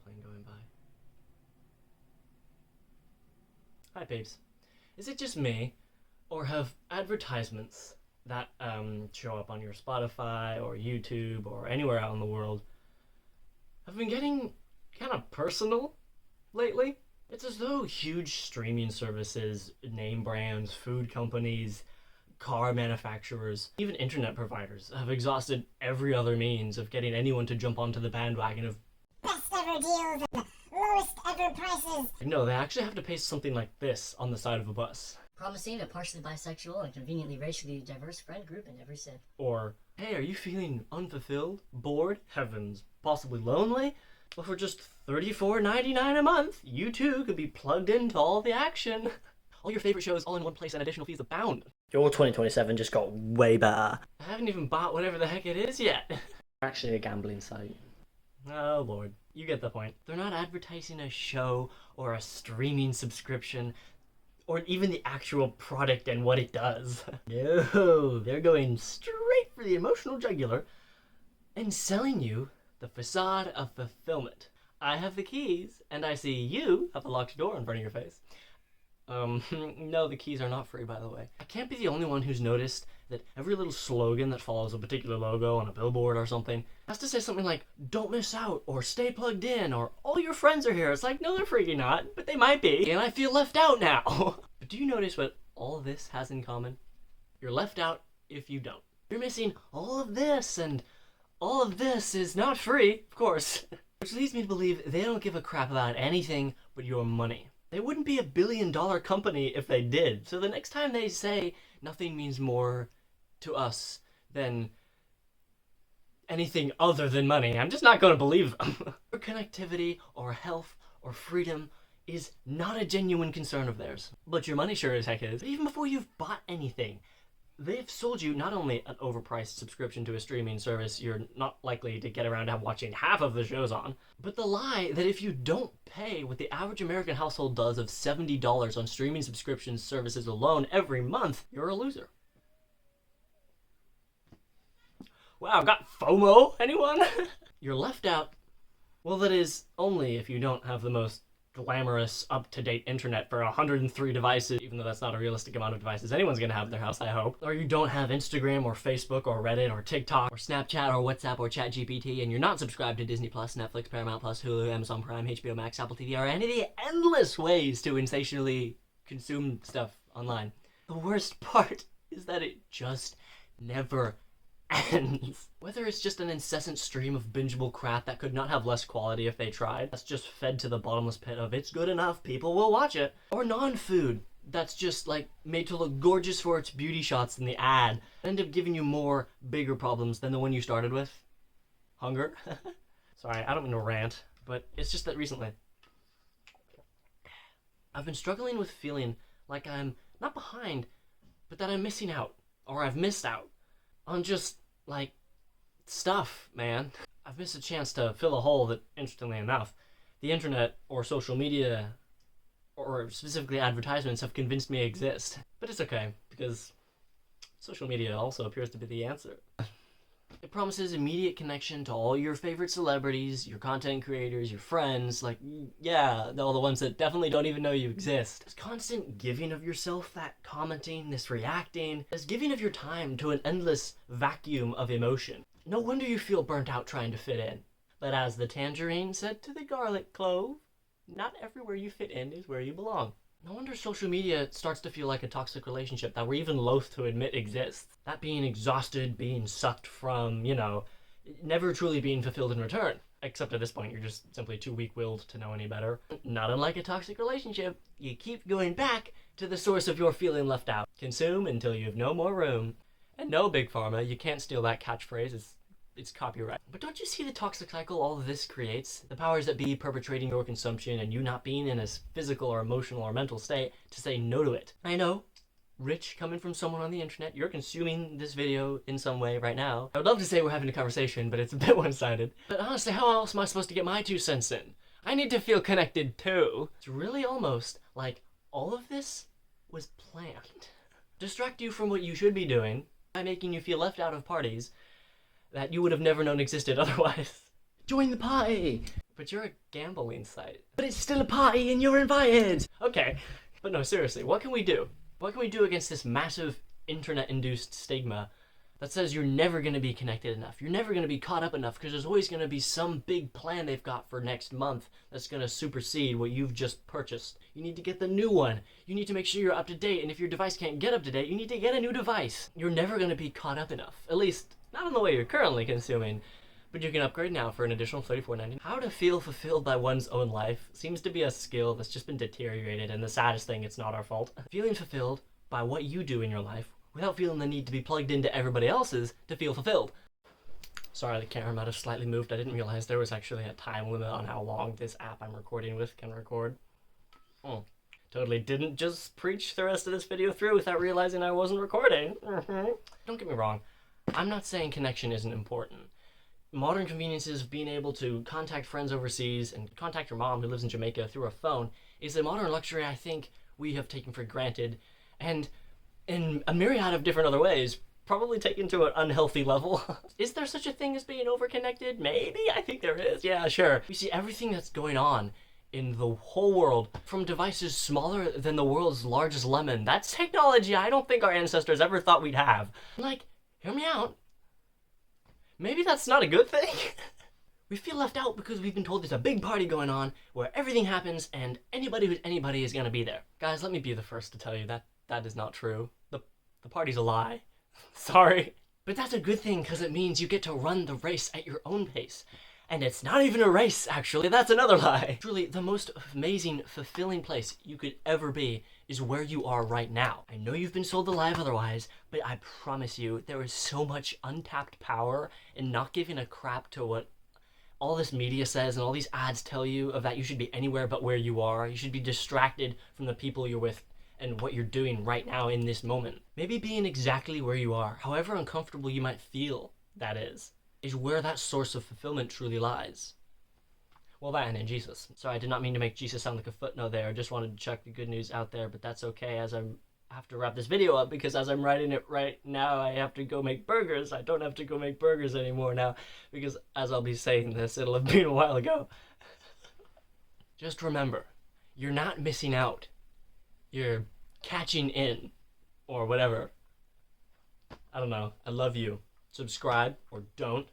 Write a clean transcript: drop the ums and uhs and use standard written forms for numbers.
airplane going by. Hi, peeps. Is it just me, or have advertisements that show up on your Spotify or YouTube or anywhere out in the world have been getting kind of personal lately? It's as though huge streaming services, name brands, food companies, car manufacturers, even internet providers have exhausted every other means of getting anyone to jump onto the bandwagon of best ever deals and the lowest ever prices. no, they actually have to paste something like this on the side of a bus. Promising a partially bisexual and conveniently racially diverse friend group in every sip. Or, hey, are you feeling unfulfilled, bored, heavens, possibly lonely? Well, for just $34.99 a month, you too could be plugged into all the action. All your favorite shows all in one place and additional fees abound. Your 2027 just got way better. I haven't even bought whatever the heck it is yet. Actually a gambling site. Oh lord, you get the point. They're not advertising a show or a streaming subscription or even the actual product and what it does. No, they're going straight for the emotional jugular and selling you the facade of fulfillment. I have the keys, and I see you have a locked door in front of your face. No, the keys are not free, by the way. I can't be the only one who's noticed that every little slogan that follows a particular logo on a billboard or something has to say something like, don't miss out, or stay plugged in, or all your friends are here. It's like, no, they're freaking not, but they might be, and I feel left out now. But do you notice what all this has in common? You're left out if you don't. You're missing all of this, and all of this is not free, of course. Which leads me to believe they don't give a crap about anything but your money. They wouldn't be $1 billion company if they did. So the next time they say nothing means more to us than anything other than money, I'm just not going to believe them. Your connectivity or health or freedom is not a genuine concern of theirs. But your money sure as heck is. But even before you've bought anything, they've sold you not only an overpriced subscription to a streaming service you're not likely to get around to watching half of the shows on, but the lie that if you don't pay what the average American household does of $70 on streaming subscription services alone every month, you're a loser. Wow, got FOMO, anyone? You're left out. Well, that is only if you don't have the most glamorous, up-to-date internet for 103 devices, even though that's not a realistic amount of devices anyone's gonna have in their house, I hope. Or you don't have Instagram or Facebook or Reddit or TikTok or Snapchat or WhatsApp or ChatGPT, and you're not subscribed to Disney Plus, Netflix, Paramount Plus, Hulu, Amazon Prime, HBO Max, Apple TV, or any of the endless ways to insatiably consume stuff online. The worst part is that it just never ends. Whether it's just an incessant stream of bingeable crap that could not have less quality if they tried, that's just fed to the bottomless pit of it's good enough, people will watch it, or non-food that's just like made to look gorgeous for its beauty shots in the ad, end up giving you more bigger problems than the one you started with. Hunger. Sorry, I don't mean to rant, but it's just that recently I've been struggling with feeling like I'm not behind, but that I'm missing out, or I've missed out on just, like, stuff, man. I've missed a chance to fill a hole that, interestingly enough, the internet or social media, or specifically advertisements, have convinced me exist. But it's okay, because social media also appears to be the answer. It promises immediate connection to all your favorite celebrities, your content creators, your friends, like, yeah, all the ones that definitely don't even know you exist. This constant giving of yourself, that commenting, this reacting, this giving of your time to an endless vacuum of emotion. No wonder you feel burnt out trying to fit in. But as the tangerine said to the garlic clove, not everywhere you fit in is where you belong. No wonder social media starts to feel like a toxic relationship that we're even loath to admit exists. That being exhausted, being sucked from, never truly being fulfilled in return. Except at this point, you're just simply too weak-willed to know any better. Not unlike a toxic relationship, you keep going back to the source of your feeling left out. Consume until you have no more room. And no, Big Pharma, you can't steal that catchphrase. It's copyright. But don't you see the toxic cycle all of this creates? The powers that be perpetrating your consumption and you not being in a physical or emotional or mental state to say no to it. I know, Rich, coming from someone on the internet, you're consuming this video in some way right now. I would love to say we're having a conversation, but it's a bit one-sided. But honestly, how else am I supposed to get my 2 cents in? I need to feel connected too. It's really almost like all of this was planned. Distract you from what you should be doing by making you feel left out of parties that you would have never known existed otherwise. Join the party! But you're a gambling site. But it's still a party and you're invited! Okay, but no, seriously, what can we do? What can we do against this massive internet-induced stigma that says you're never going to be connected enough? You're never going to be caught up enough because there's always going to be some big plan they've got for next month that's going to supersede what you've just purchased. You need to get the new one. You need to make sure you're up to date, and if your device can't get up to date, you need to get a new device. You're never going to be caught up enough. At least, not in the way you're currently consuming. But you can upgrade now for an additional $34.99. How to feel fulfilled by one's own life seems to be a skill that's just been deteriorated, and the saddest thing, it's not our fault. Feeling fulfilled by what you do in your life without feeling the need to be plugged into everybody else's to feel fulfilled. Sorry, the camera might have slightly moved. I didn't realize there was actually a time limit on how long this app I'm recording with can record. Totally didn't just preach the rest of this video through without realizing I wasn't recording. Don't get me wrong. I'm not saying connection isn't important. Modern conveniences of being able to contact friends overseas and contact your mom who lives in Jamaica through a phone is a modern luxury I think we have taken for granted, and in a myriad of different other ways, probably taken to an unhealthy level. Is there such a thing as being overconnected? Maybe, I think there is. Yeah, sure. We see everything that's going on in the whole world from devices smaller than the world's largest lemon. That's technology I don't think our ancestors ever thought we'd have. Like, hear me out. Maybe that's not a good thing. We feel left out because we've been told there's a big party going on where everything happens and anybody who's anybody is gonna be there. Guys, let me be the first to tell you that is not true. The party's a lie. Sorry. But that's a good thing because it means you get to run the race at your own pace. And it's not even a race, actually. That's another lie. Truly, the most amazing, fulfilling place you could ever be is where you are right now. I know you've been sold a lie otherwise, but I promise you, there is so much untapped power in not giving a crap to what all this media says and all these ads tell you of that you should be anywhere but where you are. You should be distracted from the people you're with and what you're doing right now in this moment. Maybe being exactly where you are, however uncomfortable you might feel that is where that source of fulfillment truly lies. Well, that and in Jesus. Sorry, I did not mean to make Jesus sound like a footnote there. I just wanted to chuck the good news out there, but that's okay as I have to wrap this video up because as I'm writing it right now, I have to go make burgers. I don't have to go make burgers anymore now because as I'll be saying this, it'll have been a while ago. Just remember, you're not missing out. You're catching in, or whatever. I don't know. I love you. Subscribe, or don't.